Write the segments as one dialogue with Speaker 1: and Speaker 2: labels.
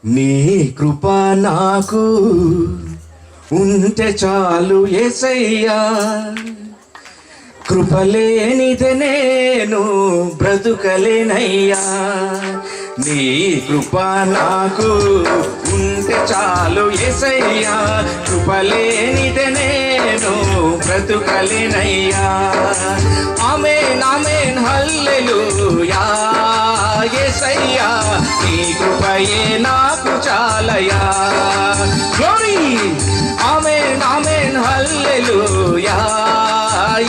Speaker 1: నీ కృప నాకు ఉంటే చాలు యేసయ్యా, కృపలేనిదే నేను బ్రతుకలేనయ్యా. నీ కృప నాకు ఉంటే చాలు యేసయ్యా, కృపలేనిదే నేను బ్రతుకలేనయ్యా. ఆమేన్ ఆమేన్ హల్లెలూయా యేసయ్యా, నీ కృపయే నాకు చాలయా. గ్లోరీ ఆమేన్ ఆమేన్ హల్లెలూయా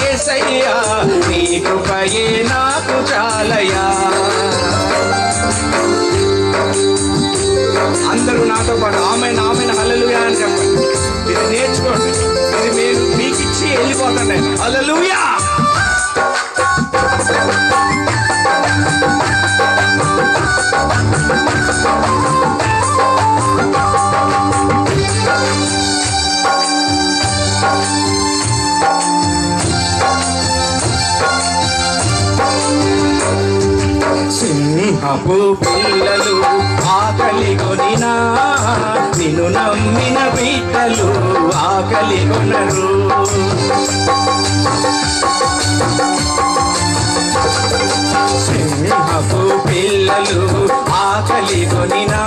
Speaker 1: యేసయ్యా, నీ కృపయే నాకు చాలయా. అందరూ నాతో పాటు ఆమేన్ ఆమేన్ హల్లెలూయా అని చెప్పండి. ఇది నేర్చుకోండి, ఇది మీరు మీకు ఇచ్చి వెళ్ళిపోతాను. హల్లెలూయా. సింహపు పిల్లలు ఆకలి కొనినా, నిన్ను నమ్మిన బిడ్డలు ఆకలి కొనరు. సింహపు పిల్లలు ఆకలి కొనినా,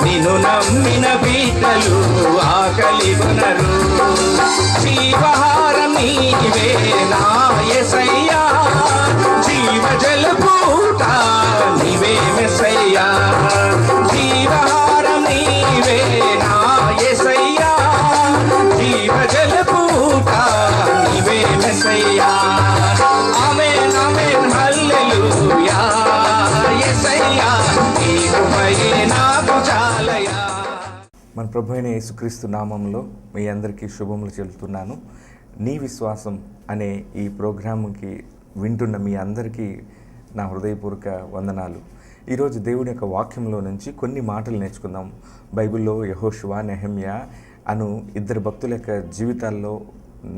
Speaker 1: నిన్ను నమ్మిన బిడ్డలు ఆకలి కొనరు. జీవహారం నీవే నా యేసయ్యా, జీవజల పూట నీవే మెస్సయ్యా. జీవహారం నీవే నా యేసయ్యా, జీవజల పూట నీవే మెస్సయ్యా. ఆమేన్ ఆమేన్ హల్లెలూయా యేసయ్యా, నీ కృపయే నాకు చాలయా.
Speaker 2: మన ప్రభు అయిన యేసుక్రీస్తు నామంలో మీ అందరికీ శుభములు చెబుతున్నాను. నీ విశ్వాసం అనే ఈ ప్రోగ్రాంకి వింటున్న మీ అందరికీ నా హృదయపూర్వక వందనాలు. ఈరోజు దేవుని యొక్క వాక్యంలో నుంచి కొన్ని మాటలు నేర్చుకుందాం. బైబిల్లో యెహోషువ, నెహెమ్యా అను ఇద్దరు భక్తుల యొక్క జీవితాల్లో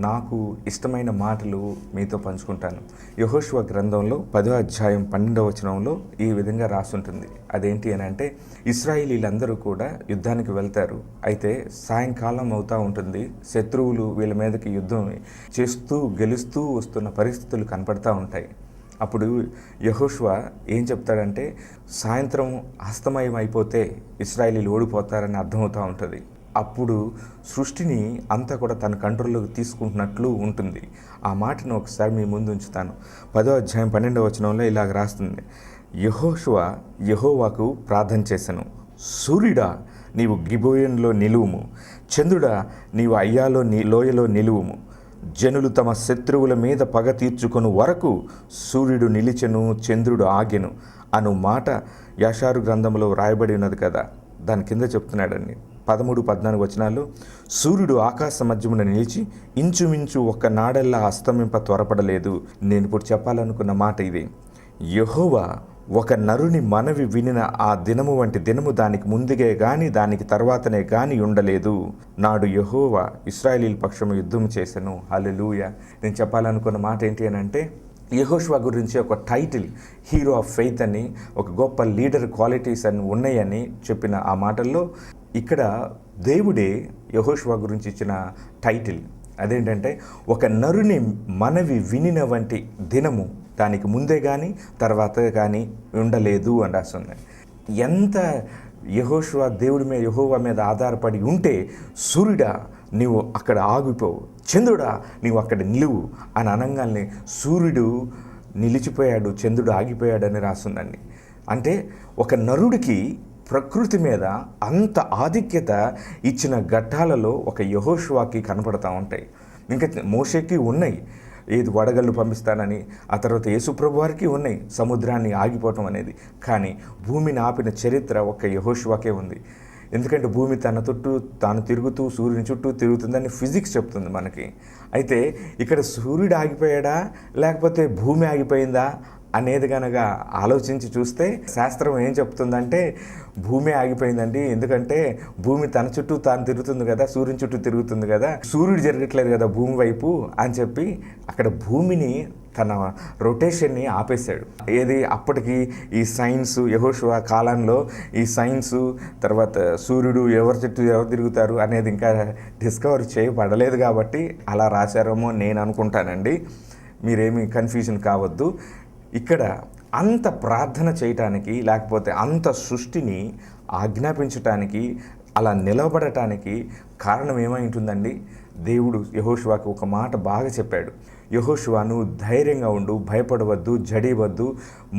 Speaker 2: నాకు ఇష్టమైన మాటలు మీతో పంచుకుంటాను. యెహోషువ గ్రంథంలో 10వ అధ్యాయం 12వ వచనంలో ఈ విధంగా రాసుంటుంది. అదేంటి అని అంటే, ఇశ్రాయేలీలందరూ కూడా యుద్ధానికి వెళ్తారు. అయితే సాయంకాలం అవుతూ ఉంటుంది. శత్రువులు వీళ్ళ మీదకి యుద్ధం చేస్తూ గెలుస్తూ వస్తున్న పరిస్థితులు కనపడతా ఉంటాయి. అప్పుడు యెహోషువ ఏం చెప్తాడంటే, సాయంత్రం అస్తమయం అయిపోతే ఇశ్రాయేలీలు ఓడిపోతారని అర్థమవుతూ ఉంటుంది. అప్పుడు సృష్టిని అంతా కూడా తన కంట్రోల్లోకి తీసుకుంటున్నట్లు ఉంటుంది. ఆ మాటను ఒకసారి మీ ముందు ఉంచుతాను. 10వ అధ్యాయం 12వ వచనంలో ఇలాగ రాస్తుంది. యెహోషువ యెహోవాకు ప్రార్థన చేసెను. సూర్యుడా నీవు గిబోయన్లో నిలువుము, చంద్రుడా నీవు అయ్యాలో లోయలో నిలువుము. జనులు తమ శత్రువుల మీద పగ తీర్చుకొను వరకు సూర్యుడు నిలిచెను, చంద్రుడు ఆగెను అను మాట యాషారు గ్రంథంలో రాయబడి ఉన్నది కదా. దాని కింద చెప్తున్నాడండి 13, 14 వచనాల్లో, సూర్యుడు ఆకాశ మధ్యమున నిలిచి ఇంచుమించు ఒక్క నాడెల్లా అస్తమింప త్వరపడలేదు. నేను ఇప్పుడు చెప్పాలనుకున్న మాట ఇది. యెహోవా ఒక నరుని మనవి వినిన ఆ దినము వంటి దినము దానికి ముందుగే గాని దానికి తర్వాతనే గాని ఉండలేదు. నాడు యెహోవా ఇశ్రాయేలీల పక్షము యుద్ధం చేసెను. హల్లెలూయా. నేను చెప్పాలనుకున్న మాట ఏంటి అని అంటే, యెహోషువ గురించి ఒక టైటిల్ హీరో ఆఫ్ ఫెయిత్ అని, ఒక గొప్ప లీడర్ క్వాలిటీస్ అని ఉన్నాయని చెప్పిన ఆ మాటల్లో ఇక్కడ దేవుడే యెహోషువ గురించి ఇచ్చిన టైటిల్ అదేంటంటే, ఒక నరుని మనవి వినిన వంటి దినము దానికి ముందే కానీ తర్వాత కానీ ఉండలేదు అని రాస్తుంది. ఎంత యెహోషువ దేవుడి మీద యెహోవా మీద ఆధారపడి ఉంటే, సూర్యుడా నీవు అక్కడ ఆగిపోవు, చంద్రుడా నీవు అక్కడ నిలువు అని అనగానే సూర్యుడు నిలిచిపోయాడు, చంద్రుడు ఆగిపోయాడని రాస్తుందండి. అంటే ఒక నరుడికి ప్రకృతి మీద అంత ఆధిక్యత ఇచ్చిన ఘట్టాలలో ఒక యెహోషువకి కనపడతా ఉంటాయి. ఇంకా మోషేకి ఉన్నాయి, ఏది వడగళ్ళు పంపిస్తానని. ఆ తర్వాత యేసుప్రభు వారికి ఉన్నాయి, సముద్రాన్ని ఆగిపోవటం అనేది. కానీ భూమిని ఆపిన చరిత్ర ఒక యెహోషువకే ఉంది. ఎందుకంటే భూమి తన చుట్టూ తాను తిరుగుతూ సూర్యుని చుట్టూ తిరుగుతుందని ఫిజిక్స్ చెప్తుంది మనకి. అయితే ఇక్కడ సూర్యుడు ఆగిపోయాడా లేకపోతే భూమి ఆగిపోయిందా అనేది కనుక ఆలోచించి చూస్తే శాస్త్రం ఏం చెప్తుందంటే భూమి ఆగిపోయిందండి. ఎందుకంటే భూమి తన చుట్టూ తాను తిరుగుతుంది కదా, సూర్యుని చుట్టూ తిరుగుతుంది కదా, సూర్యుడు జరగట్లేదు కదా భూమి వైపు అని చెప్పి అక్కడ భూమిని తన రొటేషన్ని ఆపేశాడు. ఏది అప్పటికి ఈ సైన్స్ యెహోషువ కాలంలో ఈ సైన్సు తర్వాత సూర్యుడు ఎవరి చుట్టూ ఎవరు తిరుగుతారు అనేది ఇంకా డిస్కవర్ చేయబడలేదు కాబట్టి అలా రాశారేమో నేను అనుకుంటానండి. మీరేమీ కన్ఫ్యూజన్ కావద్దు. ఇక్కడ అంత ప్రార్థన చేయటానికి లేకపోతే అంత సృష్టిని ఆజ్ఞాపించటానికి అలా నిలబడటానికి కారణం ఏమై ఉంటుందండి? దేవుడు యెహోషువకి ఒక మాట బాగా చెప్పాడు. యెహోషువ, నువ్వు ధైర్యంగా ఉండు, భయపడవద్దు, జడివద్దు.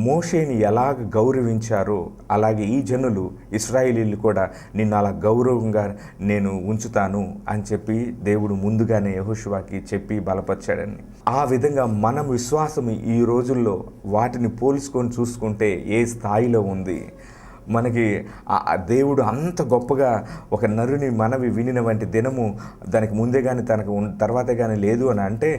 Speaker 2: మోషేని ఎలాగ గౌరవించారో అలాగే ఈ జనులు ఇశ్రాయేలీలు కూడా నిన్ను అలా గౌరవంగా నేను ఉంచుతాను అని చెప్పి దేవుడు ముందుగానే యెహోషువకి చెప్పి బలపరిచాడని. ఆ విధంగా మనం విశ్వాసం ఈ రోజుల్లో వాటిని పోల్చుకొని చూసుకుంటే ఏ స్థాయిలో ఉంది? మనకి దేవుడు అంత గొప్పగా ఒక నరుని మనవి వినిన వంటి దినము దానికి ముందే కానీ తనకు తర్వాతే కానీ లేదు అని అంటే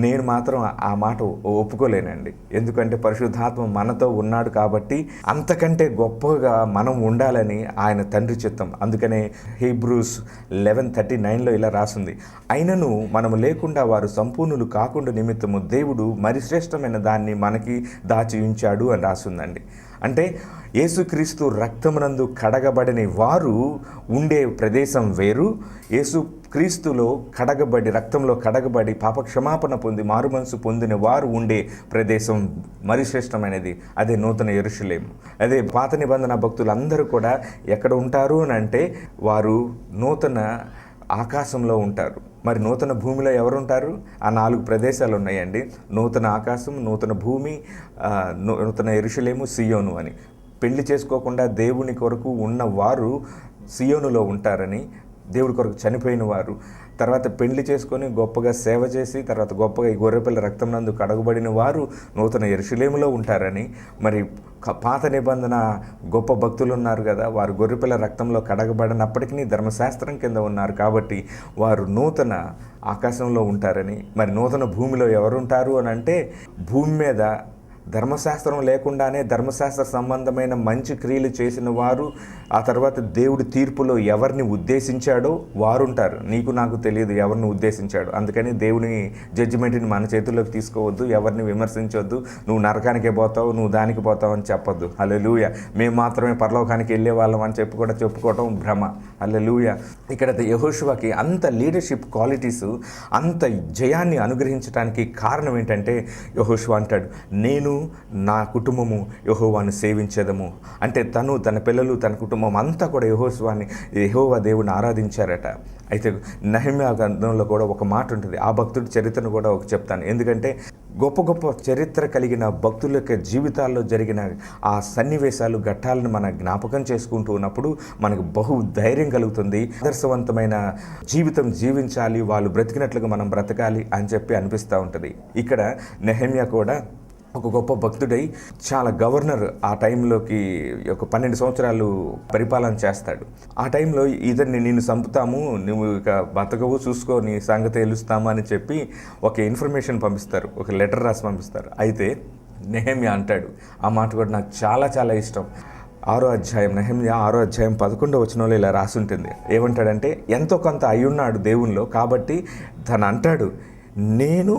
Speaker 2: నేను మాత్రం ఆ మాట ఒప్పుకోలేనండి. ఎందుకంటే పరిశుద్ధాత్మ మనతో ఉన్నాడు కాబట్టి అంతకంటే గొప్పగా మనం ఉండాలని ఆయన తండ్రి చిత్తం. అందుకనే హీబ్రూస్ 11:39లో ఇలా రాసింది, అయినను మనము లేకుండా వారు సంపూర్ణులు కాకుండా నిమిత్తము దేవుడు మరి శ్రేష్టమైన దాన్ని మనకి దాచి ఉంచాడు అని రాసిందండి. అంటే యేసుక్రీస్తు రక్తమునందు కడగబడిన వారు ఉండే ప్రదేశం వేరు, యేసుక్రీస్తులో కడగబడి రక్తంలో కడగబడి పాపక్షమాపణ పొంది మారుమనసు పొందిన వారు ఉండే ప్రదేశం మరి శ్రేష్టమైనది. అదే నూతన యెరూషలేము. అదే పాత నిబంధన భక్తులందరూ కూడా ఎక్కడ ఉంటారు అని అంటే వారు నూతన ఆకాశంలో ఉంటారు. మరి నూతన భూమిలో ఎవరుంటారు? ఆ 4 ప్రదేశాలు ఉన్నాయండి. నూతన ఆకాశం, నూతన భూమి, నూతన యెరూషలేము, సియోను అని. పెళ్లి చేసుకోకుండా దేవుని కొరకు ఉన్నవారు సియోనులో ఉంటారని, దేవుడి కొరకు చనిపోయిన వారు తర్వాత పెళ్లి చేసుకొని గొప్పగా సేవ చేసి తర్వాత గొప్పగా ఈ గొర్రెపిల్ల రక్తం నందు కడగబడిన వారు నూతన యెరూషలేములో ఉంటారని, మరి పాత నిబంధన గొప్ప భక్తులు ఉన్నారు కదా, వారు గొర్రెపిల్ల రక్తంలో కడగబడినప్పటికీ ధర్మశాస్త్రం కింద ఉన్నారు కాబట్టి వారు నూతన ఆకాశంలో ఉంటారని, మరి నూతన భూమిలో ఎవరుంటారు అని అంటే భూమి మీద ధర్మశాస్త్రం లేకుండానే ధర్మశాస్త్ర సంబంధమైన మంచి క్రియలు చేసిన వారు ఆ తర్వాత దేవుడి తీర్పులో ఎవరిని ఉద్దేశించాడో వారుంటారు. నీకు నాకు తెలియదు ఎవరిని ఉద్దేశించాడు. అందుకని దేవుని జడ్జిమెంట్ని మన చేతుల్లోకి తీసుకోవద్దు, ఎవరిని విమర్శించొద్దు. నువ్వు నరకానికే పోతావు, నువ్వు దానికి పోతావు అని చెప్పొద్దు. హల్లెలూయా. మేము మాత్రమే పరలోకానికి వెళ్ళే వాళ్ళం అని చెప్పుకోవటం భ్రమ. హల్లెలూయా. ఇక్కడ యెహోషువకి అంత లీడర్షిప్ క్వాలిటీస్, అంత జయాన్ని అనుగ్రహించడానికి కారణం ఏంటంటే యెహోషువ అంటాడు, నేను నా కుటుంబము యెహోవాను సేవించేదము. అంటే తను, తన పిల్లలు, తన కుటుంబం అంతా కూడా యెహోవా దేవుని ఆరాధించారట. అయితే నెహెమ్యా గ్రంథంలో కూడా ఒక మాట ఉంటుంది. ఆ భక్తుడి చరిత్రను కూడా చెప్తాను. ఎందుకంటే గొప్ప గొప్ప చరిత్ర కలిగిన భక్తుల యొక్క జీవితాల్లో జరిగిన ఆ సన్నివేశాలు, ఘట్టాలను మన జ్ఞాపకం చేసుకుంటూ ఉన్నప్పుడు మనకు బహు ధైర్యం కలుగుతుంది. ఆదర్శవంతమైన జీవితం జీవించాలి, వాళ్ళు బ్రతికినట్లుగా మనం బ్రతకాలి అని చెప్పి అనిపిస్తూ ఉంటుంది. ఇక్కడ నెహెమ్యా కూడా ఒక గొప్ప భక్తుడై చాలా గవర్నర్ ఆ టైంలోకి ఒక 12 సంవత్సరాలు పరిపాలన చేస్తాడు. ఆ టైంలో ఇతన్ని నిన్ను చంపుతాము, నువ్వు ఇక బతకవు, చూసుకో, నీ సంగతి తెలుస్తాము అని చెప్పి ఒక ఇన్ఫర్మేషన్ పంపిస్తారు, ఒక లెటర్ రాసి పంపిస్తారు. అయితే నెహెమ్యా అంటాడు, ఆ మాట కూడా నాకు చాలా చాలా ఇష్టం. 6వ అధ్యాయం నెహెమ్యా 6వ అధ్యాయం 11వ వచనంలో ఇలా రాసి ఉంటుంది. ఏమంటాడంటే, ఎంతో కొంత అయ్యున్నాడు దేవునిలో కాబట్టి తను అంటాడు, నేను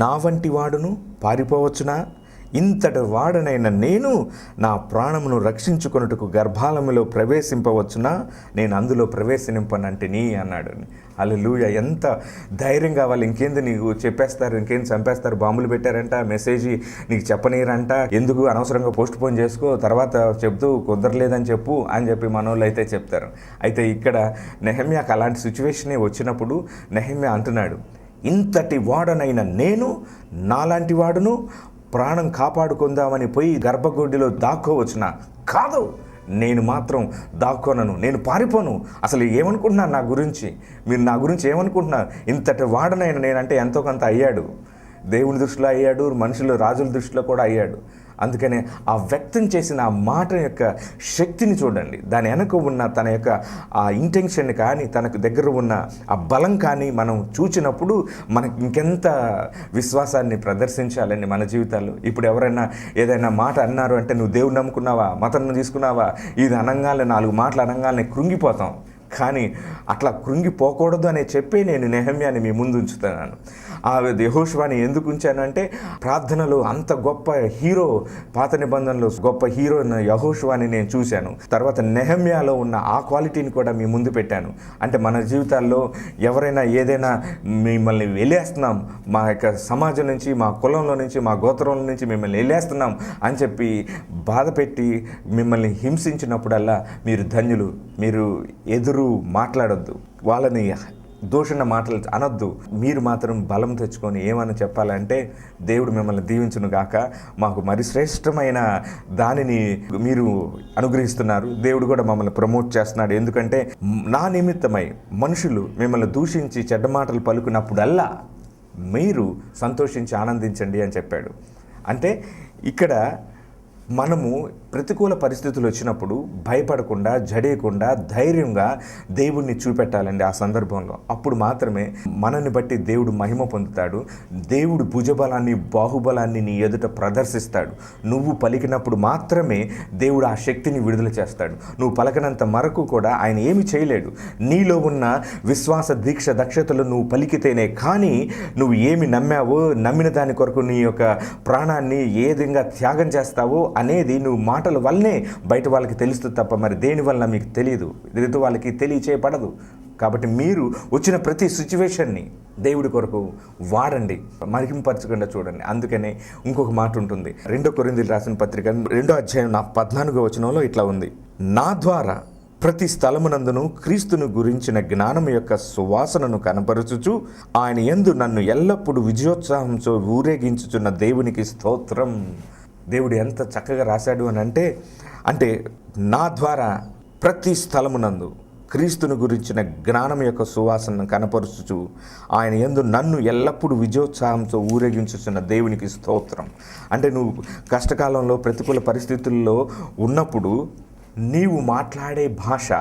Speaker 2: నా వంటి వాడును పారిపోవచ్చునా? ఇంతటి వాడనైన నేను నా ప్రాణమును రక్షించుకొనుటకు గర్భాలములో ప్రవేశింపవచ్చునా? నేను అందులో ప్రవేశింపనంటే నీ అన్నాడు. హల్లెలూయా. ఎంత ధైర్యం కావాలి? ఇంకేంది నీకు చెప్పేస్తారు, ఇంకేంది చంపేస్తారు, బాంబులు పెట్టారంట, మెసేజ్ నీకు చెప్పనీరంట, ఎందుకు అనవసరంగా పోస్ట్ పోన్ చేసుకో, తర్వాత చెప్తూ కుదరలేదని చెప్పు అని చెప్పి మనోళ్ళు అయితే చెప్తారు. అయితే ఇక్కడ నెహెమ్యాకు అలాంటి సిచ్యువేషనే వచ్చినప్పుడు నెహెమ్యా అంటున్నాడు, ఇంతటి వాడనైన నేను నాలాంటి వాడును ప్రాణం కాపాడుకుందామని పోయి గర్భగుడిలో దాక్కోవచ్చునా? కాదు, నేను మాత్రం దాక్కోనను, నేను పారిపోను. అసలు ఏమనుకుంటున్నారు నా గురించి? మీరు నా గురించి ఏమనుకుంటున్నారు? ఇంతటి వాడనైనా నేనంటే ఎంతో కొంత అయ్యాడు, దేవుని దృష్టిలో అయ్యాడు, మనుషుల రాజుల దృష్టిలో కూడా అయ్యాడు. అందుకనే ఆ వ్యక్తం చేసిన ఆ మాట యొక్క శక్తిని చూడండి, దాని వెనక ఉన్న తన యొక్క ఆ ఇంటెన్షన్ కానీ, తనకు దగ్గర ఉన్న ఆ బలం కానీ మనం చూచినప్పుడు మనకి ఇంకెంత విశ్వాసాన్ని ప్రదర్శించాలండి మన జీవితాల్లో. ఇప్పుడు ఎవరైనా ఏదైనా మాట అన్నారు అంటే, నువ్వు దేవుని నమ్ముకున్నావా, మతం తీసుకున్నావా, ఇది అనగానే 4 మాటలు అనగానే కృంగిపోతాం. కానీ అట్లా కృంగిపోకూడదు అనే చెప్పి నేను నెహెమ్యాని మీ ముందు ఉంచుతున్నాను. యెహోషువని ఎందుకు ఉంచానంటే ప్రార్థనలో అంత గొప్ప హీరో, పాత నిబంధనలో గొప్ప హీరో యెహోషువని నేను చూశాను. తర్వాత నెహమ్యాలో ఉన్న ఆ క్వాలిటీని కూడా మీ ముందు పెట్టాను. అంటే మన జీవితాల్లో ఎవరైనా ఏదైనా మిమ్మల్ని వెళ్ళేస్తున్నాం, మా యొక్క సమాజం నుంచి, మా కులంలో నుంచి, మా గోత్రంలో నుంచి మిమ్మల్ని వెళ్ళేస్తున్నాం అని చెప్పి బాధ పెట్టి మిమ్మల్ని హింసించినప్పుడల్లా మీరు ధన్యులు. మీరు ఎదురు మాట్లాడొద్దు, వాళ్ళని దూషణ మాటలు అనొద్దు. మీరు మాత్రం బలం తెచ్చుకొని ఏమని చెప్పాలంటే, దేవుడు మిమ్మల్ని దీవించును గాక, మాకు మరి శ్రేష్టమైన దానిని మీరు అనుగ్రహిస్తున్నారు, దేవుడు కూడా మమ్మల్ని ప్రమోట్ చేస్తున్నాడు. ఎందుకంటే నా నిమిత్తమై మనుషులు మిమ్మల్ని దూషించి చెడ్డ మాటలు పలుకున్నప్పుడల్లా మీరు సంతోషించి ఆనందించండి అని చెప్పాడు. అంటే ఇక్కడ మనము ప్రతికూల పరిస్థితులు వచ్చినప్పుడు భయపడకుండా, జడేయకుండా, ధైర్యంగా దేవుణ్ణి చూపెట్టాలండి. ఆ సందర్భంలో అప్పుడు మాత్రమే మనల్ని బట్టి దేవుడు మహిమ పొందుతాడు. దేవుడు భుజబలాన్ని, బాహుబలాన్ని నీ ఎదుట ప్రదర్శిస్తాడు. నువ్వు పలికినప్పుడు మాత్రమే దేవుడు ఆ శక్తిని విడుదల చేస్తాడు. నువ్వు పలకనంత వరకు కూడా ఆయన ఏమి చేయలేడు. నీలో ఉన్న విశ్వాస, దీక్ష, దక్షతలు నువ్వు పలికితేనే కానీ నువ్వు ఏమి నమ్మావో, నమ్మిన దాని కొరకు నీ యొక్క ప్రాణాన్ని ఏ విధంగా త్యాగం చేస్తావో అనేది నువ్వు మాటల వల్లనే బయట వాళ్ళకి తెలుస్తుంది తప్ప మరి దేని వల్ల మీకు తెలియదు, ఎదుటి వాళ్ళకి తెలియచేయబడదు. కాబట్టి మీరు వచ్చిన ప్రతి సిచ్యువేషన్ని దేవుడి కొరకు వాడండి, మరిగింపరచకుండా చూడండి. అందుకనే ఇంకొక మాట ఉంటుంది, 2 కొరింథీయులకు రాసిన పత్రిక 2వ అధ్యాయం 14వ వచనంలో ఇట్లా ఉంది, నా ద్వారా ప్రతి స్థలమునందును క్రీస్తును గురించిన జ్ఞానం యొక్క సువాసనను కనపరచుచు ఆయన యందు నన్ను ఎల్లప్పుడూ విజయోత్సాహంతో ఊరేగించుచున్న దేవునికి స్తోత్రం. దేవుడు ఎంత చక్కగా రాశాడు అని అంటే నా ద్వారా ప్రతి స్థలమునందు క్రీస్తుని గురించిన జ్ఞానం యొక్క సువాసనను కనపరుచుచు ఆయన యందు నన్ను ఎల్లప్పుడూ విజయోత్సాహంతో ఊరేగించుచున్న దేవునికి స్తోత్రం. అంటే నువ్వు కష్టకాలంలో, ప్రతికూల పరిస్థితుల్లో ఉన్నప్పుడు నీవు మాట్లాడే భాష,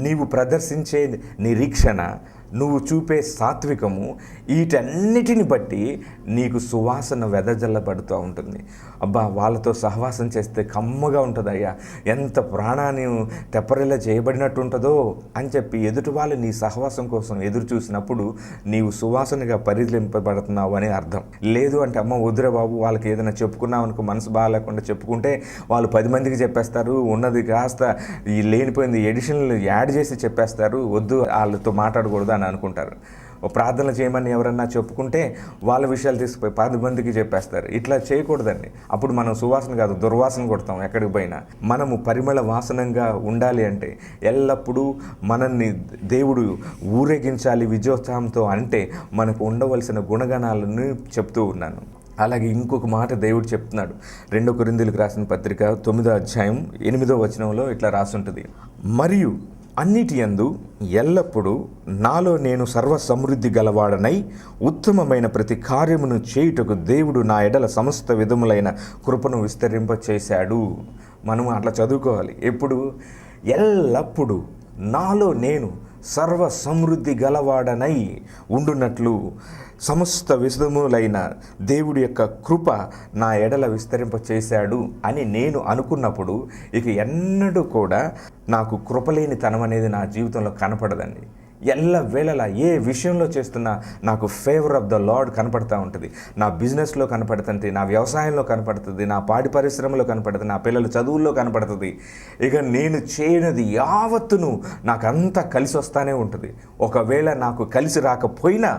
Speaker 2: నీవు ప్రదర్శించే నిరీక్షణ, నువ్వు చూపే సాత్వికము, వీటన్నిటిని బట్టి నీకు సువాసన వెదజల్లబడుతూ ఉంటుంది. అబ్బా, వాళ్ళతో సహవాసం చేస్తే కమ్మగా ఉంటుందయ్యా, ఎంత ప్రాణాన్ని తెప్పరిలా చేయబడినట్టు ఉంటుందో అని చెప్పి ఎదుటి వాళ్ళు నీ సహవాసం కోసం ఎదురు చూసినప్పుడు నీవు సువాసనగా పరిగణింపబడుతున్నావు అని అర్థం. లేదు అంటే అమ్మ వద్దురా బాబు, వాళ్ళకి ఏదైనా చెప్పుకున్నావు అనుకో, మనసు బాగాలేకుండా చెప్పుకుంటే వాళ్ళు 10 మందికి చెప్పేస్తారు, ఉన్నది కాస్త ఈ లేనిపోయింది ఎడిషనల్ యాడ్ చేసి చెప్పేస్తారు, వద్దు వాళ్ళతో మాట్లాడకూడదు అని అనుకుంటారు. ప్రార్థన చేయమని ఎవరన్నా చెప్పుకుంటే వాళ్ళ విషయాలు తీసుకుపోయి 10 మందికి చెప్పేస్తారు. ఇట్లా చేయకూడదండి. అప్పుడు మనం సువాసన కాదు, దుర్వాసన కొడతాం ఎక్కడికి పోయినా. మనము పరిమళ వాసనంగా ఉండాలి అంటే ఎల్లప్పుడూ మనల్ని దేవుడు ఊరేగించాలి విజయోత్సాహంతో అంటే మనకు ఉండవలసిన గుణగణాలను చెప్తూ ఉన్నాను. అలాగే ఇంకొక మాట దేవుడు చెప్తున్నాడు, 2 కొరింథీయులకు రాసిన పత్రిక 9వ అధ్యాయం 8వ వచనంలో ఇట్లా రాసుంటుంది, మరియు అన్నిటి యందు ఎల్లప్పుడూ నాలో నేను సర్వ సమృద్ధి గలవాడనై ఉత్తమమైన ప్రతి కార్యమును చేయుటకు దేవుడు నా ఎడల సమస్త విధములైన కృపను విస్తరింపచేశాడు. మనం అట్లా చదువుకోవాలి. ఎప్పుడు? ఎల్లప్పుడూ నాలో నేను సర్వ సమృద్ధి గలవాడనై ఉండునట్లు సమస్త విధములైన దేవుడి యొక్క కృప నా ఎడల విస్తరింపచేశాడు అని నేను అనుకున్నప్పుడు ఇక ఎన్నడూ కూడా నాకు కృపలేని తనం అనేది నా జీవితంలో కనపడదండి. ఎల్లవేళలా ఏ విషయంలో చేస్తున్నా నాకు ఫేవర్ ఆఫ్ ద లార్డ్ కనపడుతూ ఉంటుంది. నా బిజినెస్లో కనపడుతుంది, నా వ్యవసాయంలో కనపడుతుంది, నా పాడి పరిశ్రమలో కనపడుతుంది, నా పిల్లల చదువుల్లో కనపడుతుంది. ఇక నేను చేయనది యావత్తును నాకు అంతా కలిసి వస్తూనే ఉంటుంది. ఒకవేళ నాకు కలిసి రాకపోయినా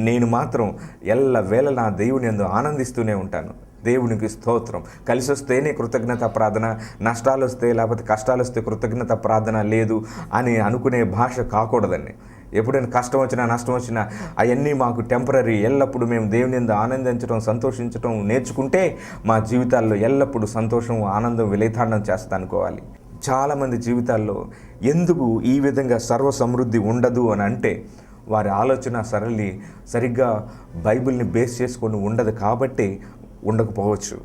Speaker 2: నేను మాత్రం ఎల్లవేళ నా దేవుని యందు ఆనందిస్తూనే ఉంటాను. దేవునికి స్తోత్రం. కలిసి వస్తేనే కృతజ్ఞత ప్రార్థన, నష్టాలు వస్తే లేకపోతే కష్టాలు వస్తే కృతజ్ఞత ప్రార్థన లేదు అని అనుకునే భాష కాకూడదండి. ఎప్పుడైనా కష్టం వచ్చినా, నష్టం వచ్చినా అవన్నీ మాకు టెంపరీ. ఎల్లప్పుడూ మేము దేవుని యందు ఆనందించడం, సంతోషించడం నేర్చుకుంటే మా జీవితాల్లో ఎల్లప్పుడూ సంతోషం, ఆనందం విలేతాండం చేస్తా అనుకోవాలి. చాలామంది జీవితాల్లో ఎందుకు ఈ విధంగా సర్వ సమృద్ధి ఉండదు అని అంటే వారి ఆలోచన సరిగ్గా బైబిల్ని బేస్ చేసుకొని ఉండదు కాబట్టి ఉండకపోవచ్చు.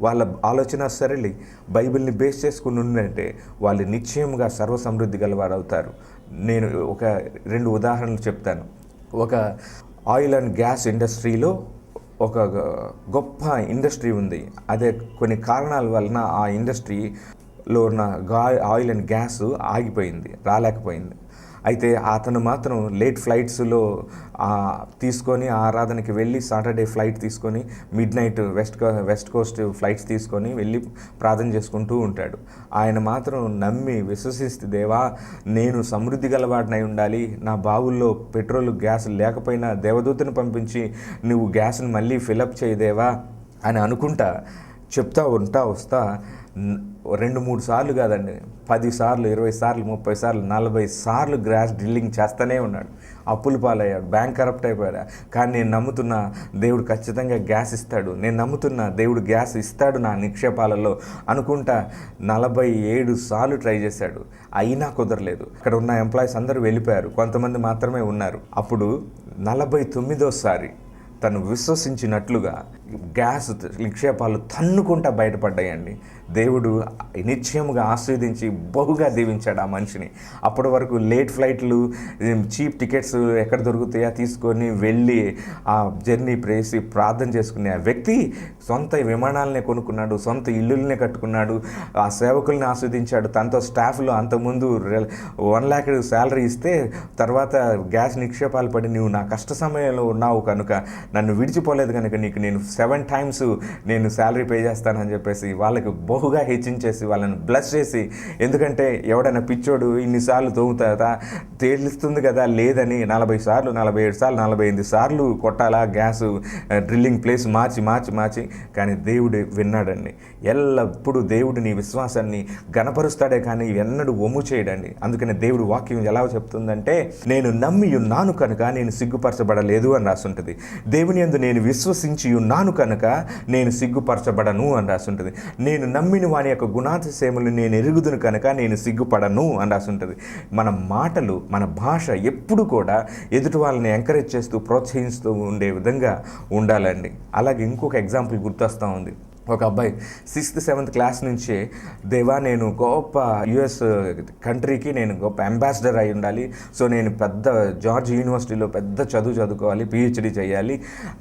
Speaker 2: వాళ్ళ ఆలోచన సరళి బైబిల్ని బేస్ చేసుకుని ఉందంటే వాళ్ళు నిశ్చయంగా సర్వసమృద్ధి గలవారు అవుతారు. నేను ఒక 2 ఉదాహరణలు చెప్తాను. ఒక ఆయిల్ అండ్ గ్యాస్ ఇండస్ట్రీలో ఒక గొప్ప ఇండస్ట్రీ ఉంది. అదే కొన్ని కారణాల వలన ఆ ఇండస్ట్రీలో ఉన్న ఆయిల్ అండ్ గ్యాస్ ఆగిపోయింది, రాలేకపోయింది. అయితే అతను మాత్రం లేట్ ఫ్లైట్స్లో తీసుకొని ఆరాధనకి వెళ్ళి సాటర్డే ఫ్లైట్ తీసుకొని mid night west Coast flights తీసుకొని వెళ్ళి ప్రార్థన చేసుకుంటూ ఉంటాడు. ఆయన మాత్రం నమ్మి విశ్వసిస్తే, దేవా నేను సమృద్ధి గలవాడినై ఉండాలి, నా బావుల్లో పెట్రోల్ గ్యాస్ లేకపోయినా దేవదూతను పంపించి నువ్వు గ్యాస్ని మళ్ళీ ఫిలప్ చేయదేవా అని అనుకుంటా చెప్తా వస్తా 2-3 సార్లు కాదండి, 10 సార్లు, 20 సార్లు, 30 సార్లు, 40 సార్లు గ్యాస్ డ్రిల్లింగ్ చేస్తూనే ఉన్నాడు. అప్పులు పాలయ్యాడు, బ్యాంక్ కరప్ట్ అయిపోయాడు. కానీ నేను నమ్ముతున్నా దేవుడు ఖచ్చితంగా గ్యాస్ ఇస్తాడు, నేను నమ్ముతున్నా దేవుడు గ్యాస్ ఇస్తాడు నా నిక్షేపాలలో అనుకుంటా 47 సార్లు ట్రై చేశాడు. అయినా కుదరలేదు. అక్కడ ఉన్న ఎంప్లాయీస్ అందరూ వెళ్ళిపోయారు, కొంతమంది మాత్రమే ఉన్నారు. అప్పుడు 49సారి తను విశ్వసించినట్లుగా గ్యాస్ నిక్షేపాలు తన్నుకుంటా బయటపడ్డాయండి. దేవుడు నిశ్చయముగా ఆస్వాదించి బహుగా దీవించాడు ఆ మనిషిని. అప్పటి వరకు లేట్ ఫ్లైట్లు, చీప్ టికెట్స్ ఎక్కడ దొరుకుతాయో తీసుకొని వెళ్ళి ఆ జర్నీ ప్రేసి ప్రార్థన చేసుకునే ఆ వ్యక్తి సొంత విమానాలనే కొనుక్కున్నాడు, సొంత ఇల్లులనే కట్టుకున్నాడు, ఆ సేవకుల్ని ఆస్వాదించాడు. తనతో స్టాఫ్లో అంతకుముందు 1 lakh శాలరీ ఇస్తే తర్వాత గ్యాస్ నిక్షేపాలు పడి నువ్వు నా కష్ట సమయంలో ఉన్నావు కనుక, నన్ను విడిచిపోలేదు కనుక నీకు నేను 7 times నేను శాలరీ పే చేస్తానని చెప్పేసి వాళ్ళకి బహుగా హెచ్చించేసి వాళ్ళని బ్లెస్ చేసి, ఎందుకంటే ఎవడైనా పిచ్చోడు ఇన్నిసార్లు తోముతా తేలుస్తుంది కదా లేదని 40 సార్లు, 47 సార్లు, 48 సార్లు కొట్టాలా గ్యాస్ డ్రిల్లింగ్ ప్లేస్ మార్చి కానీ దేవుడు విన్నాడండి. ఎల్లప్పుడూ దేవుడు నీ విశ్వాసాన్ని గణపరుస్తాడే కానీ ఎన్నడూ ఒమ్ము చేయడండి. అందుకని దేవుడు వాక్యం ఎలా చెప్తుందంటే, నేను నమ్మి ఉన్నాను కనుక నేను సిగ్గుపరచబడలేదు అని రాసుంటుంది. దేవుని యందు నేను విశ్వసించి ఉన్నాను కనుక నేను సిగ్గుపరచబడను అని రాసుంటుంది. నేను నమ్మిన వాని యొక్క గుణాతిశయములు నేను ఎరుగుదును కనుక నేను సిగ్గుపడను అని రాసుంటుంది. మన మాటలు, మన భాష ఎప్పుడు కూడా ఎదుటి వాళ్ళని ఎంకరేజ్ చేస్తూ ప్రోత్సహిస్తూ ఉండే విధంగా ఉండాలండి. అలాగే ఇంకొక ఎగ్జాంపుల్ గుర్తొస్తూ ఉంది. ఒక అబ్బాయి 6th 7th క్లాస్ నుంచే, దేవా నేను గొప్ప US కంట్రీకి నేను గొప్ప అంబాసిడర్ అయి ఉండాలి, సో నేను పెద్ద జార్జ్ యూనివర్సిటీలో పెద్ద చదువుకోవాలి, PhD చేయాలి,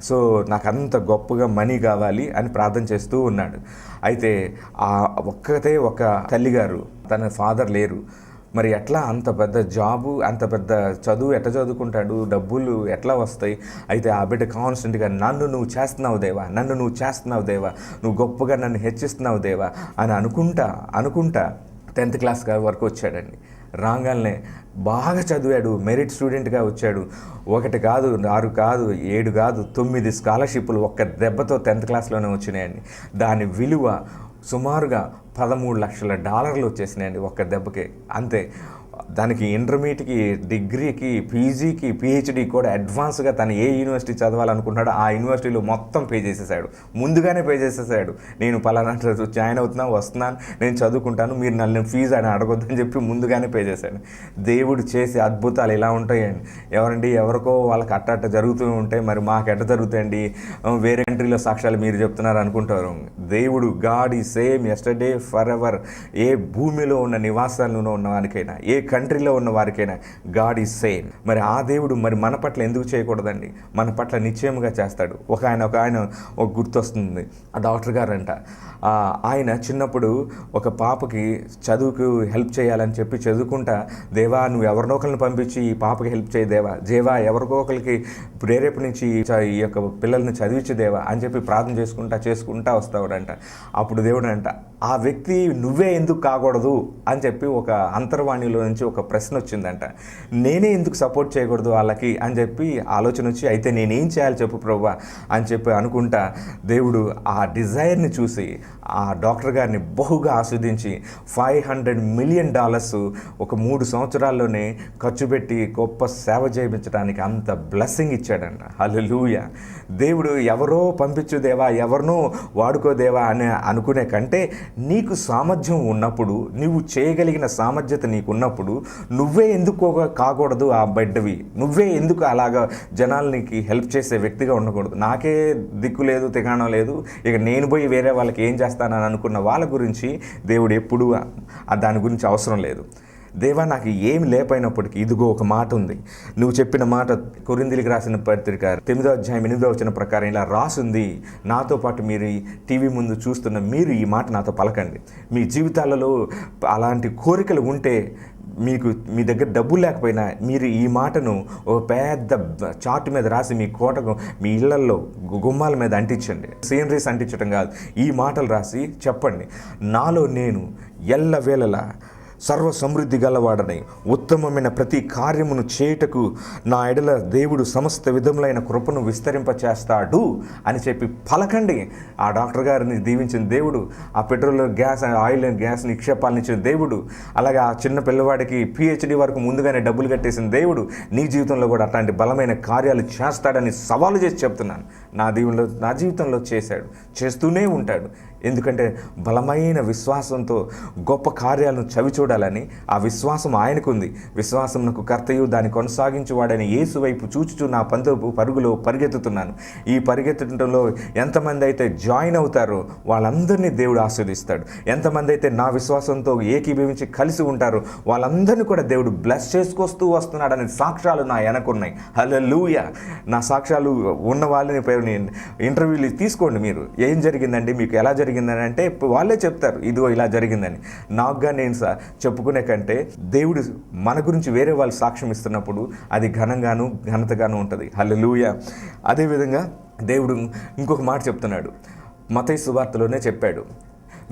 Speaker 2: సో నాకు అంత గొప్పగా మనీ కావాలి అని ప్రార్థన చేస్తూ ఉన్నాడు. అయితే ఒక్కతే ఒక తల్లిగారు, తన ఫాదర్ లేరు. మరి ఎట్లా అంత పెద్ద జాబు, అంత పెద్ద చదువు ఎట్లా చదువుకుంటాడు, డబ్బులు ఎట్లా వస్తాయి? అయితే ఆ బిడ్డ కాన్స్టెంట్గా నన్ను నువ్వు చేస్తున్నావు దేవా, నన్ను నువ్వు చేస్తున్నావు దేవా, నువ్వు గొప్పగా నన్ను హెచ్చిస్తున్నావు దేవా అని అనుకుంటా 10th క్లాస్ వరకు వచ్చాడండి. రాగానే బాగా చదివాడు, మెరిట్ స్టూడెంట్గా వచ్చాడు. 1 కాదు, 6 కాదు, 7 కాదు, 9 స్కాలర్షిప్లు ఒక్క దెబ్బతో 10th క్లాస్లోనే వచ్చినాయండి. దాని విలువ సుమారుగా $13 లక్షలు వచ్చేసినాయండి ఒక్క దెబ్బకే. అంతే. దానికి ఇంటర్మీడియట్కి, డిగ్రీకి, పీజీకి, PhD కూడా అడ్వాన్స్గా తను ఏ యూనివర్సిటీ చదవాలనుకుంటున్నాడో ఆ యూనివర్సిటీలో మొత్తం పే చేసేసాడు, ముందుగానే పే చేసేసాడు. నేను పలానా జాయిన్ వస్తున్నాను, నేను చదువుకుంటాను, మీరు నన్ను ఫీజు అని అడగొద్దని చెప్పి ముందుగానే పే చేశాడు. దేవుడు చేసే అద్భుతాలు ఇలా ఉంటాయండి. ఎవరికో వాళ్ళకి అట్ట జరుగుతూ ఉంటాయి, మరి మాకు ఎట్ట జరుగుతాయండి, వేరే కంట్రీలో సాక్ష్యాలు మీరు చెప్తున్నారు అనుకుంటారు. దేవుడు గాడ్ ఈ సేమ్ ఎస్టర్డే ఫర్ ఎవర్. ఏ భూమిలో ఉన్న నివాసాల్లో ఉన్న వారికైనా, ఏ కంట్రీలో ఉన్న వారికైనా గాడ్ ఈజ్ సేమ్. మరి ఆ దేవుడు మరి మన పట్ల ఎందుకు చేయకూడదండి? మన పట్ల నిశ్చయముగా చేస్తాడు. ఒక ఆయన గుర్తొస్తుంది, ఆ డాక్టర్ గారు అంట. ఆయన చిన్నప్పుడు ఒక పాపకి చదువుకు హెల్ప్ చేయాలని చెప్పి చదువుకుంటా, దేవా నువ్వు ఎవరినో ఒకరిని పంపించి ఈ పాపకి హెల్ప్ చేయి దేవా, దేవా ఎవరికో ఒకరికి ప్రేరేపణించి ఈ యొక్క పిల్లల్ని చదివించి దేవా అని చెప్పి ప్రార్థన చేసుకుంటా వస్తావుడంట. అప్పుడు దేవుడు అంట, ఆ వ్యక్తి నువ్వే ఎందుకు కాకూడదు అని చెప్పి ఒక అంతర్వాణిలో నుంచి ఒక ప్రశ్న వచ్చిందంట. నేనే ఎందుకు సపోర్ట్ చేయకూడదు వాళ్ళకి అని చెప్పి ఆలోచన వచ్చి, అయితే నేనేం చేయాలి చెప్పు ప్రభువా అని చెప్పి అనుకుంటా, దేవుడు ఆ డిజైర్ని చూసి ఆ డాక్టర్ గారిని బహుగా ఆస్వాదించి $500 million ఒక 3 సంవత్సరాల్లోనే ఖర్చు పెట్టి గొప్ప సేవ చేయించడానికి అంత బ్లెస్సింగ్ ఇచ్చాడంట. హల్లెలూయా. దేవుడు ఎవరో పంపించు దేవా, ఎవరినో వాడుకో దేవా అని అనుకునే కంటే, నీకు సామర్థ్యం ఉన్నప్పుడు, నువ్వు చేయగలిగిన సామర్థ్యత నీకు ఉన్నప్పుడు నువ్వే ఎందుకు కాకూడదు ఆ బిడ్డవి? నువ్వే ఎందుకు అలాగా జనాలకి హెల్ప్ చేసే వ్యక్తిగా ఉండకూడదు? నాకే దిక్కు లేదు, తిగాణం లేదు, ఇక నేను పోయి వేరే వాళ్ళకి ఏం చేస్తానని అనుకున్న వాళ్ళ గురించి దేవుడు ఎప్పుడూ దాని గురించి అవసరం లేదు. దేవా నాకు ఏమి లేకపోయినప్పటికీ ఇదిగో ఒక మాట ఉంది, నువ్వు చెప్పిన మాట కొరింథీయులకు రాసిన పత్రిక 9వ అధ్యాయం 8వ వచనం ప్రకారం ఇలా రాసుంది. నాతో పాటు మీరు టీవీ ముందు చూస్తున్న మీరు ఈ మాట నాతో పలకండి. మీ జీవితాలలో అలాంటి కోరికలు ఉంటే మీ దగ్గర డబ్బులు లేకపోయినా మీరు ఈ మాటను ఒక పెద్ద చార్ట్ మీద రాసి మీ కోటకు మీ ఇళ్లల్లో గుమ్మాల మీద అంటించండి. సీనరీస్ అంటించడం కాదు, ఈ మాటలు రాసి చెప్పండి. నాలో నేను ఎల్లవేళలా సర్వ సమృద్ధి గలవాడని ఉత్తమమైన ప్రతి కార్యమును చేయుటకు నా ఎడల దేవుడు సమస్త విధములైన కృపను విస్తరింపచేస్తాడు అని చెప్పి పలకండి. ఆ డాక్టర్ గారిని దీవించిన దేవుడు, ఆ పెట్రోల్ గ్యాస్ ఆయిల్ గ్యాస్ నిక్షేపాలను ఇచ్చిన దేవుడు, అలాగే ఆ చిన్న పిల్లవాడికి PhD వరకు ముందుగానే డబ్బులు కట్టేసిన దేవుడు నీ జీవితంలో కూడా అట్లాంటి బలమైన కార్యాలు చేస్తాడని సవాలు చేసి చెప్తున్నాను. నా జీవితంలో చేశాడు, చేస్తూనే ఉంటాడు. ఎందుకంటే బలమైన విశ్వాసంతో గొప్ప కార్యాలను చవి చూడాలని ఆ విశ్వాసం ఆయనకుంది. విశ్వాసం నాకు కర్తయు దాన్ని కొనసాగించువాడని యేసు వైపు చూచుచూ నా పరుగులో పరిగెత్తుతున్నాను. ఈ పరిగెత్తడంలో ఎంతమంది అయితే జాయిన్ అవుతారో వాళ్ళందరినీ దేవుడు ఆస్వాదిస్తాడు. ఎంతమంది అయితే నా విశ్వాసంతో ఏకీభవించి కలిసి ఉంటారో వాళ్ళందరినీ కూడా దేవుడు బ్లెస్ చేసుకొస్తూ వస్తున్నాడనే సాక్ష్యాలు నా వెనకున్నాయి. హల్లెలూయా. నా సాక్ష్యాలు ఉన్న వాళ్ళని ఇంటర్వ్యూలు తీసుకోండి. మీరు ఏం జరిగిందండి, మీకు ఎలా జరిగిందని అంటే వాళ్ళే చెప్తారు, ఇదిగో ఇలా జరిగిందని. నాకుగా నేను చెప్పుకునే కంటే దేవుడు మన గురించి వేరే వాళ్ళు సాక్ష్యం ఇస్తున్నప్పుడు అది ఘనతగాను ఉంటుంది. హల్లెలూయా. అదేవిధంగా దేవుడు ఇంకొక మాట చెప్తున్నాడు, మత్తయి సువార్తలోనే చెప్పాడు,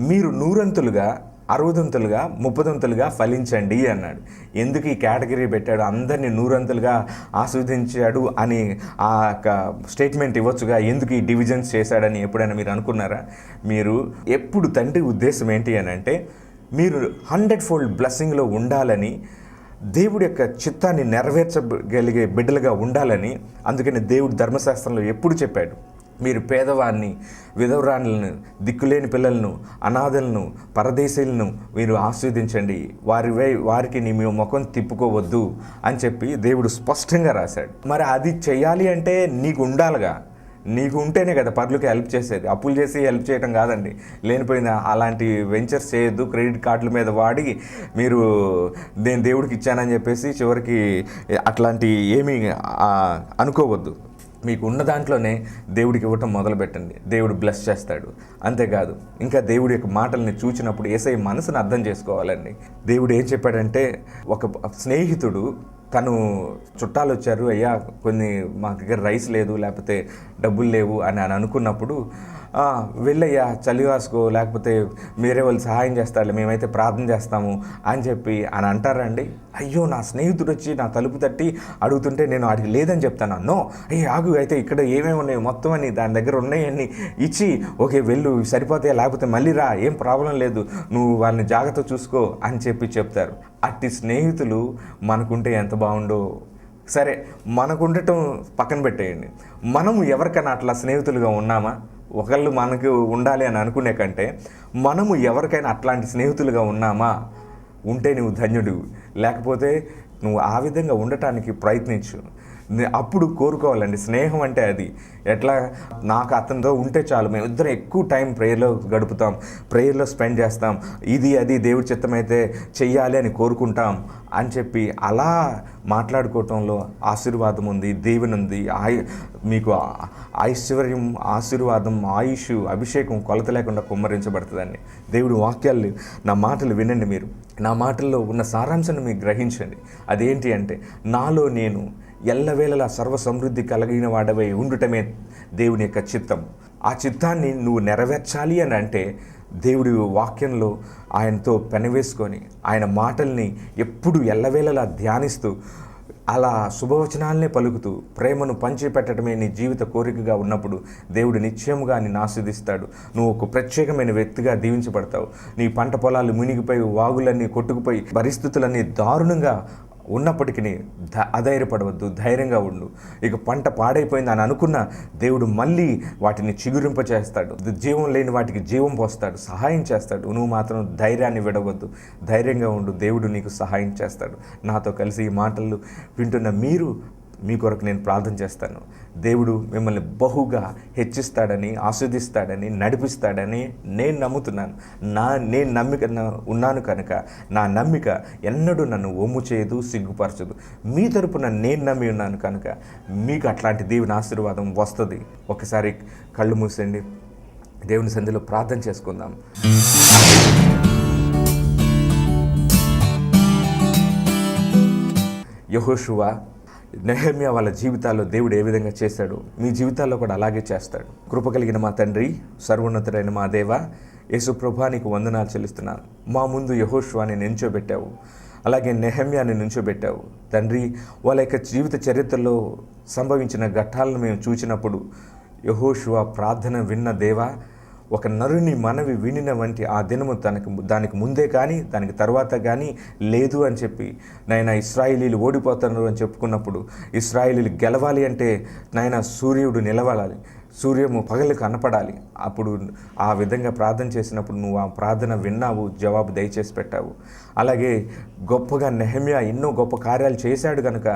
Speaker 2: మీరు 100 60 30 ఫలించండి అన్నాడు. ఎందుకు ఈ కేటగిరీ పెట్టాడు? అందరినీ 100 ఆస్వాదించాడు అని ఆ స్టేట్మెంట్ ఇవ్వచ్చుగా. ఎందుకు ఈ డివిజన్స్ చేశాడని ఎప్పుడైనా మీరు అనుకున్నారా? మీరు ఎప్పుడు తండ్రి ఉద్దేశం ఏంటి అని అంటే మీరు 100-fold బ్లెస్సింగ్లో ఉండాలని, దేవుడి యొక్క చిత్తాన్ని నెరవేర్చగలిగే బిడ్డలుగా ఉండాలని. అందుకని దేవుడు ధర్మశాస్త్రంలో ఎప్పుడు చెప్పాడు, మీరు పేదవాన్ని, విధవరాణులను, దిక్కులేని పిల్లలను, అనాథలను, పరదేశీలను మీరు ఆస్వాదించండి, వారికి మీ ముఖం తిప్పుకోవద్దు అని చెప్పి దేవుడు స్పష్టంగా రాశాడు. మరి అది చెయ్యాలి అంటే నీకు ఉండాలిగా. నీకు ఉంటేనే కదా పర్లకు హెల్ప్ చేసేది. అప్పులు చేసి హెల్ప్ చేయడం కాదండి. లేనిపోయిన అలాంటి వెంచర్స్ చేయొద్దు. క్రెడిట్ కార్డుల మీద వాడి మీరు నేను దేవుడికి ఇచ్చానని చెప్పేసి చివరికి అట్లాంటి ఏమీ అనుకోవద్దు. మీకు ఉన్న దాంట్లోనే దేవుడికి ఇవ్వటం మొదలుపెట్టండి, దేవుడు బ్లెస్ చేస్తాడు. అంతేకాదు, ఇంకా దేవుడి యొక్క మాటల్ని చూచినప్పుడు యేసయ్య మనసును అర్థం చేసుకోవాలండి. దేవుడు ఏం చెప్పాడంటే, ఒక స్నేహితుడు తను చుట్టాలు వచ్చారు, అయ్యా మా దగ్గర రైస్ లేదు, లేకపోతే డబ్బులు లేవు అని అనుకున్నప్పుడు, వెళ్ళయ్యా చలి కాసుకో, లేకపోతే వేరే వాళ్ళు సహాయం చేస్తారు, మేమైతే ప్రార్థన చేస్తాము అని చెప్పి అని అంటారండి. అయ్యో, నా స్నేహితుడు వచ్చి నా తలుపు తట్టి అడుగుతుంటే నేను అడిగి లేదని చెప్తాను. నో, ఆగు, అయితే ఇక్కడ ఏమేమి ఉన్నాయి మొత్తం అని దాని దగ్గర ఉన్నాయని ఇచ్చి, ఓకే వెళ్ళు, సరిపోతాయి, లేకపోతే మళ్ళీ రా, ఏం ప్రాబ్లం లేదు, నువ్వు వాళ్ళని జాగ్రత్త చూసుకో అని చెప్తారు. అట్టి స్నేహితులు మనకుంటే ఎంత బాగుండో. సరే, మనకుండటం పక్కన పెట్టేయండి, మనము ఎవరికైనా అట్లా స్నేహితులుగా ఉన్నామా? ఒకళ్ళు మనకు ఉండాలి అని అనుకునే కంటే మనము ఎవరికైనా అట్లాంటి స్నేహితులుగా ఉన్నామా? ఉంటే నువ్వు ధన్యుడు, లేకపోతే నువ్వు ఆ విధంగా ఉండటానికి ప్రయత్నించు. అప్పుడు కోరుకోవాలండి. స్నేహం అంటే అది ఎట్లా, నాకు అతనితో ఉంటే చాలు, మేము ఇద్దరం ఎక్కువ టైం ప్రేయర్లో గడుపుతాం, ప్రేయర్లో స్పెండ్ చేస్తాం, అది దేవుడి చిత్తమైతే చెయ్యాలి అని కోరుకుంటాం అని చెప్పి అలా మాట్లాడుకోవటంలో ఆశీర్వాదం ఉంది, దీవెన ఉంది. మీకు ఐశ్వర్యం, ఆశీర్వాదం, ఆయుష్, అభిషేకం కొలత లేకుండా కుమ్మరించబడుతుందండి. దేవుడి వాక్యాలు, నా మాటలు వినండి. మీరు నా మాటల్లో ఉన్న సారాంశాన్ని మీరు గ్రహించండి. అదేంటి అంటే, నాలో నేను ఎల్లవేళలా సర్వ సమృద్ధి కలిగిన వాడవై ఉండుటమే దేవుని యొక్క చిత్తం. ఆ చిత్తాన్ని నువ్వు నెరవేర్చాలి అని అంటే దేవుడి వాక్యంలో ఆయనతో పెనవేసుకొని ఆయన మాటల్ని ఎప్పుడు ఎల్లవేళలా ధ్యానిస్తూ అలా శుభవచనాలనే పలుకుతూ ప్రేమను పంచిపెట్టడమే నీ జీవిత కోరికగా ఉన్నప్పుడు దేవుడు నిశ్చయముగా నిన్ను ఆస్వాదిస్తాడు. నువ్వు ఒక ప్రత్యేకమైన వ్యక్తిగా దీవించబడతావు. నీ పంట పొలాలు మునిగిపోయి, వాగులన్నీ కొట్టుకుపోయి, పరిస్థితులన్నీ దారుణంగా ఉన్నప్పటికీ అధైర్యపడవద్దు, ధైర్యంగా ఉండు. ఇక పంట పాడైపోయింది అని అనుకున్న దేవుడు మళ్ళీ వాటిని చిగురింపచేస్తాడు. జీవం లేని వాటికి జీవం పోస్తాడు, సహాయం చేస్తాడు. నువ్వు మాత్రం ధైర్యాన్ని విడవద్దు, ధైర్యంగా ఉండు. దేవుడు నీకు సహాయం చేస్తాడు. నాతో కలిసి ఈ మాటలు వింటున్న మీ కొరకు నేను ప్రార్థన చేస్తాను. దేవుడు మిమ్మల్ని బహుగా హెచ్చిస్తాడని, ఆస్వాదిస్తాడని, నడిపిస్తాడని నేను నమ్ముతున్నాను. నేను నమ్మిక ఉన్నాను కనుక నా నమ్మిక ఎన్నడూ నన్ను ఒమ్ము చేయదు, సిగ్గుపరచదు. మీ తరపున నేను నమ్మి ఉన్నాను కనుక మీకు అట్లాంటి దేవుని ఆశీర్వాదం వస్తుంది. ఒకసారి కళ్ళు మూసండి, దేవుని సన్నిధిలో ప్రార్థన చేసుకుందాం. యెహోషువ, నెహెమ్యా వాళ్ళ జీవితాల్లో దేవుడు ఏ విధంగా చేశాడు, మీ జీవితాల్లో కూడా అలాగే చేస్తాడు. కృప కలిగిన మా తండ్రి, సర్వోన్నతుడైన మా దేవ, యేసు ప్రభా నీకు వందనాలు చెల్లిస్తున్నాను. మా ముందు యెహోషువని నించోబెట్టావు, అలాగే నెహెమ్యాని నించోబెట్టావు తండ్రి. వాళ్ళ యొక్క జీవిత చరిత్రలో సంభవించిన ఘట్టాలను మేము చూసినప్పుడు యెహోషువ ప్రార్థన విన్న దేవా, ఒక నరుని మనవి వినిన వంటి ఆ దినము దానికి ముందే కానీ దానికి తర్వాత కానీ లేదు అని చెప్పి నాయన ఇశ్రాయేలీలు ఓడిపోతున్నారు అని చెప్పుకున్నప్పుడు, ఇశ్రాయేలీలు గెలవాలి అంటే నాయన సూర్యుడు నిలవాలి, సూర్యము పగలు కనపడాలి. అప్పుడు ఆ విధంగా ప్రార్థన చేసినప్పుడు నువ్వు ఆ ప్రార్థన విన్నావు, జవాబు దయచేసి పెట్టావు. అలాగే గొప్పగా నెహెమ్యా ఎన్నో గొప్ప కార్యాలు చేశాడు కనుక,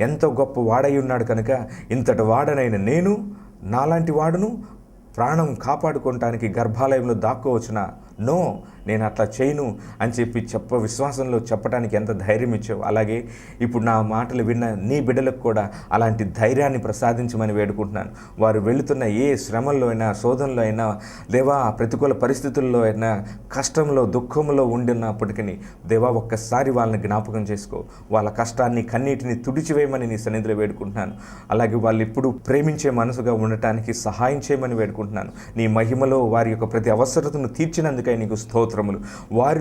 Speaker 2: ఎంతో గొప్ప వాడై ఉన్నాడు కనుక, ఇంతటి వాడనైన నేను, నాలాంటి వాడును ప్రాణం కాపాడుకోవటానికి గర్భాలయంలో దాక్కోవచ్చునా? నో, నేను అట్లా చేయను అని చెప్పి విశ్వాసంలో చెప్పడానికి ఎంత ధైర్యం ఇచ్చావు. అలాగే ఇప్పుడు నా మాటలు విన్న నీ బిడ్డలకు కూడా అలాంటి ధైర్యాన్ని ప్రసాదించమని వేడుకుంటున్నాను. వారు వెళుతున్న ఏ శ్రమల్లో అయినా, శోధనలో అయినా, దేవా ప్రతికూల పరిస్థితుల్లో అయినా, కష్టంలో దుఃఖంలో ఉండినప్పటికీ దేవా ఒక్కసారి వాళ్ళని జ్ఞాపకం చేసుకో, వాళ్ళ కష్టాన్ని కన్నీటిని తుడిచివేయమని నీ సన్నిధిలో వేడుకుంటున్నాను. అలాగే వాళ్ళు ఇప్పుడు ప్రేమించే మనసుగా ఉండటానికి సహాయం చేయమని వేడుకుంటున్నాను. నీ మహిమలో వారి యొక్క ప్రతి అవసరతను తీర్చినందుకై నీకు స్తోత్రములు. వారి